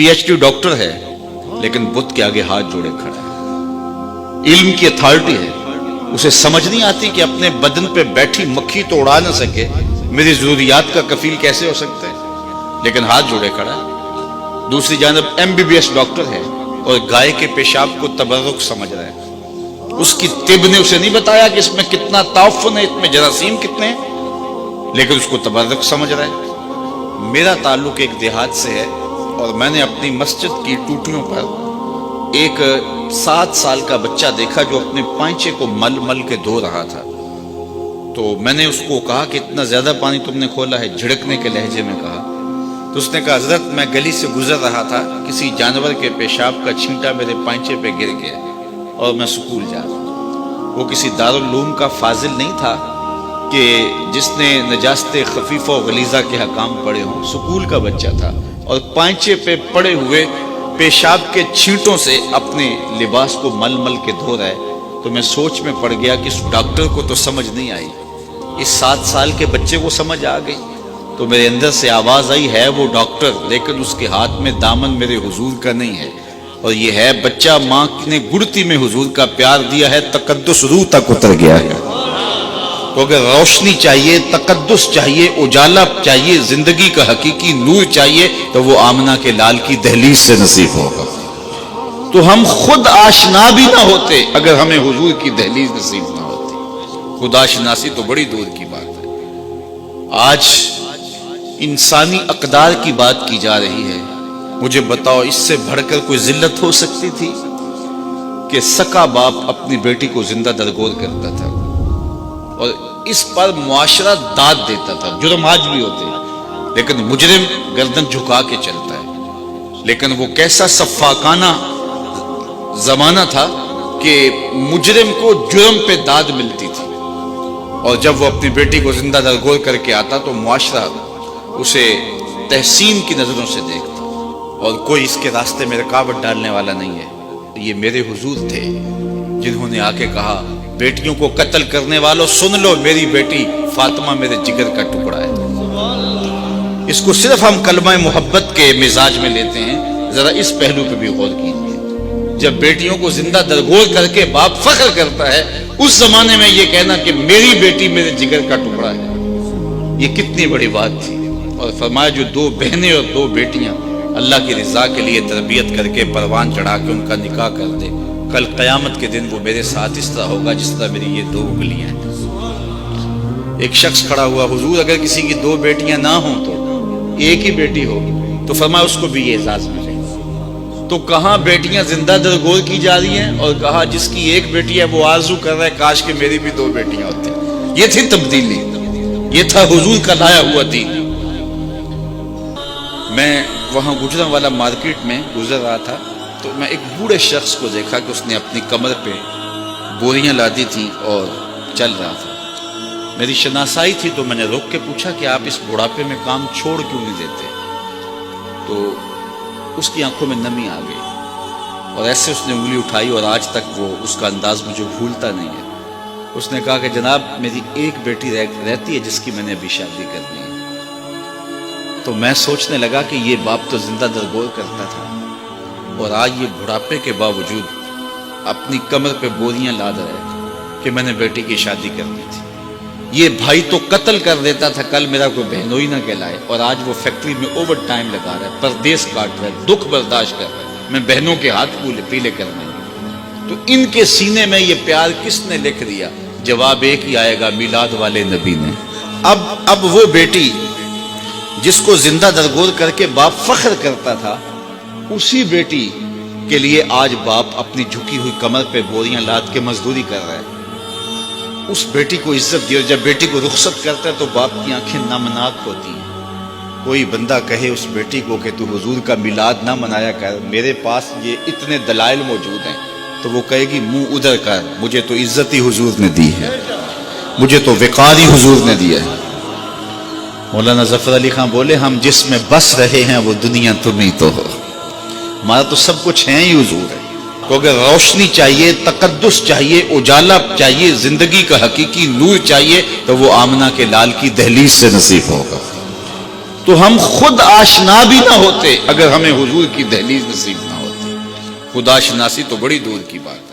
PhD doctor है, लेकिन बुत के आगे हाथ जोड़े खड़ा है। इल्म की अथॉरिटी है, उसे समझ नहीं आती कि अपने बदन पे बैठी मक्खी तो उड़ा ना सके, मेरी जरूरियात का कफील कैसे हो सकता है, लेकिन हाथ जोड़े खड़ा है। दूसरी जानब MBBS डॉक्टर है और गाय के पेशाब को तबर्रुक समझ रहा है। उसकी तिब ने उसे नहीं बताया कि इसमें कितना ताउफ़ुन है, इसमें जरासीम कितने हैं, लेकिन उसको तबर्रुक समझ रहा है। मेरा ताल्लुक एक देहात से है और मैंने अपनी मस्जिद की टूटियों पर एक 7 साल का बच्चा देखा जो अपने पांचे को मल मल के धो रहा था। तो मैंने उसको कहा कि इतना ज्यादा पानी तुमने खोला है, झिड़कने के लहजे में कहा। तो उसने कहा, हजरत मैं गली से गुजर रहा था, किसी जानवर के पेशाब का छींटा मेरे पांचे पे गिर गया और मैं स्कूल जा रहा हूं। वो किसी दारुल उलूम का फाजिल नहीं था कि जिसने नजास्त खफीफा और गलीजा के हकाम पढ़े हों, स्कूल का बच्चा था और पांचे पे पड़े हुए पेशाब के छींटों से अपने लिबास को मल मल के धो रहा है। तो मैं सोच में पड़ गया कि इस डॉक्टर को तो समझ नहीं आई, इस 7 साल के बच्चे को समझ आ गई। तो मेरे अंदर से आवाज आई, है वो डॉक्टर, लेकिन उसके हाथ में दामन मेरे हुजूर का नहीं है, और ये है बच्चा माँ ने गुड़ती में हुजूर का प्यार दिया है, तकद्दुस रूह तक उतर गया है। तो अगर रोशनी चाहिए, तकद्दुस चाहिए, उजाला चाहिए, जिंदगी का हकीकी नूर चाहिए, तो वो आमना के लाल की दहलीज से नसीब होगा। तो हम खुद आशना भी ना होते अगर हमें हुजूर की दहलीज नसीब ना होती। खुद आशनासी तो बड़ी दूर की बात है। आज इंसानी अकदार की बात की जा रही है। मुझे बताओ, इससे बढ़कर कोई जिल्लत हो सकती थी कि सका बाप अपनी बेटी को जिंदा दरगोर करता था और इस पर मुआशरा दाद देता था। जुर्म आज भी होते हैं, लेकिन मुजरिम गर्दन झुका के चलता है। लेकिन वो कैसा सफाकाना जमाना था कि मुजरिम को जुर्म पे दाद मिलती थी, और जब वो अपनी बेटी को जिंदा दरगोर करके आता तो मुआशरा उसे तहसीन की नजरों से देखता, और कोई इसके रास्ते में रुकावट डालने वाला नहीं है। ये मेरे हुजूर थे जिन्होंने आके कहा, बेटियों को कत्ल करने वालों सुन लो, मेरी बेटी फातिमा मेरे जिगर का टुकड़ा है। इसको सिर्फ हम कलमा मोहब्बत के मिजाज में लेते हैं, जरा इस पहलू पे भी गौर कीजिए। जब बेटियों को जिंदा दरगोर करके बाप फख्र करता है, उस जमाने में ये कहना कि मेरी बेटी मेरे जिगर का टुकड़ा है, ये कितनी बड़ी बात थी। और फरमाया, जो 2 बहनें और 2 बेटियां अल्लाह की रजा के लिए तरबियत करके परवान चढ़ा के उनका निकाह कर दे, कल क़यामत के दिन वो मेरे साथ इस तरह होगा जिस तरह मेरी ये 2 उंगलियां हैं। एक शख्स खड़ा हुआ, हुजूर अगर किसी की 2 बेटियां ना हो तो एक ही बेटी हो, तो फरमाया उसको भी ये एजाज मिले। तो कहाँ बेटियां जिंदा दरगोर की जा रही हैं, और कहा जिसकी एक बेटी है वो आरजू कर रहा है काश कि मेरी भी 2 बेटियां होती। ये थी तब्दीली, ये था हुजूर का लाया हुआ दीन। मैं वहां गुजरांवाला मार्केट में गुजर रहा था, तो मैं एक बूढ़े शख्स को देखा कि उसने अपनी कमर पे बोरियां लादी थी और चल रहा था। मेरी शनासाई थी, तो मैंने रोक के पूछा कि आप इस बुढ़ापे में काम छोड़ क्यों नहीं देते। तो उसकी आंखों में नमी आ गई और ऐसे उसने उंगली उठाई, और आज तक वो उसका अंदाज मुझे भूलता नहीं है। उसने कहा कि जनाब, मेरी एक बेटी रहती है जिसकी मैंने अभी शादी करनी है। तो मैं सोचने लगा कि ये बाप तो जिंदा दरगोर करता था, और आज ये बुढ़ापे के बावजूद अपनी कमर पे बोरियां लाद रहा है कि मैंने बेटी की शादी करनी थी। ये भाई तो कत्ल कर देता था, कल मेरा कोई बहनोई ना कहलाए, और आज वो फैक्ट्री में ओवर टाइम लगा रहा है, परदेश काट रहा है, दुख बर्दाश्त कर रहा है, मैं बहनों के हाथ पीले करने। तो इनके सीने में ये प्यार किसने लिख दिया? जवाब एक ही आएगा, मिलाद वाले नबी ने। अब वो बेटी जिसको जिंदा दरगोर करके बाप फख्र करता था, उसी बेटी के लिए आज बाप अपनी झुकी हुई कमर पे बोरियां लाद के मजदूरी कर रहा है। उस बेटी को इज्जत दी, और जब बेटी को रुखसत करता है तो बाप की आंखें नमनाक होती हैं। कोई बंदा कहे उस बेटी को कि तू हुजूर का मिलाद ना मनाया कर, मेरे पास ये इतने दलाइल मौजूद हैं, तो वो कहेगी मुंह उधर कर, मुझे तो इज्जत ही हुजूर ने दी है, मुझे तो वक़ार ही हुजूर ने दिया है। मौलाना जफर अली खान बोले, हम जिसमें बस रहे हैं वो दुनिया तुम ही तो हो, हमारा तो सब कुछ है ही हुजूर है। तो अगर रोशनी चाहिए, तकद्दुस चाहिए, उजाला चाहिए, जिंदगी का हकीकी नूर चाहिए, तो वो आमना के लाल की दहलीज से नसीब होगा। تو ہم خود آشنا بھی نہ ہوتے اگر ہمیں حضور کی دہلیز نصیب نہ ہوتی. خدا شناسی تو بڑی دور کی بات.